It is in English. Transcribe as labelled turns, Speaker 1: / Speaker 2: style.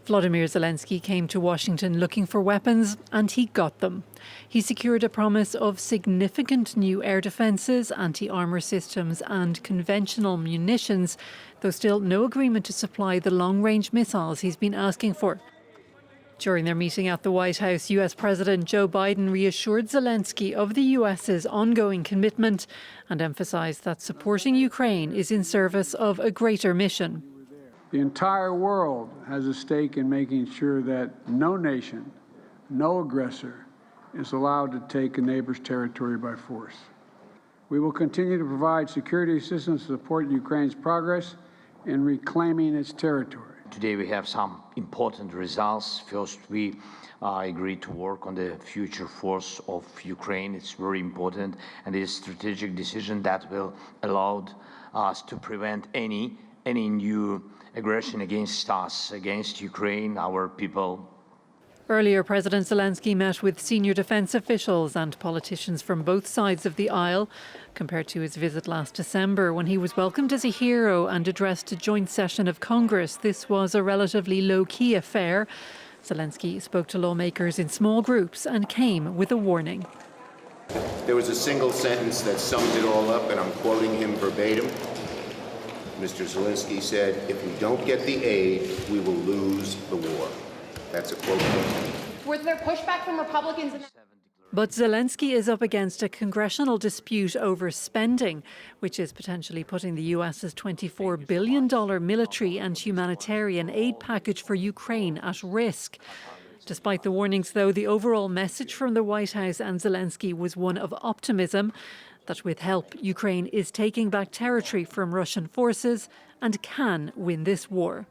Speaker 1: Volodymyr Zelensky came to Washington looking for weapons, and he got them. He secured a promise of significant new air defences, anti-armour systems and conventional munitions, though still no agreement to supply the long-range missiles he's been asking for. During their meeting at the White House, US President Joe Biden reassured Zelensky of the US's ongoing commitment and emphasised that supporting Ukraine is in service of a greater mission.
Speaker 2: The entire world has a stake in making sure that no nation, no aggressor, is allowed to take a neighbor's territory by force. We will continue to provide security assistance to support Ukraine's progress in reclaiming its territory.
Speaker 3: Today we have some important results. First, we agreed to work on the future force of Ukraine. It's very important, and it's a strategic decision that will allow us to prevent any new aggression against us, against Ukraine, our people.
Speaker 1: Earlier, President Zelensky met with senior defence officials and politicians from both sides of the aisle, compared to his visit last December when he was welcomed as a hero and addressed a joint session of Congress. This was a relatively low-key affair. Zelensky spoke to lawmakers in small groups and came with a warning.
Speaker 4: There was a single sentence that summed it all up, and I'm quoting him verbatim. Mr. Zelensky said, "If we don't get the aid, we will lose the war." That's a quote.
Speaker 5: Was there pushback from Republicans?
Speaker 1: But Zelensky is up against a congressional dispute over spending, which is potentially putting the US's $24 billion military and humanitarian aid package for Ukraine at risk. Despite the warnings, though, the overall message from the White House and Zelensky was one of optimism, that with help, Ukraine is taking back territory from Russian forces and can win this war.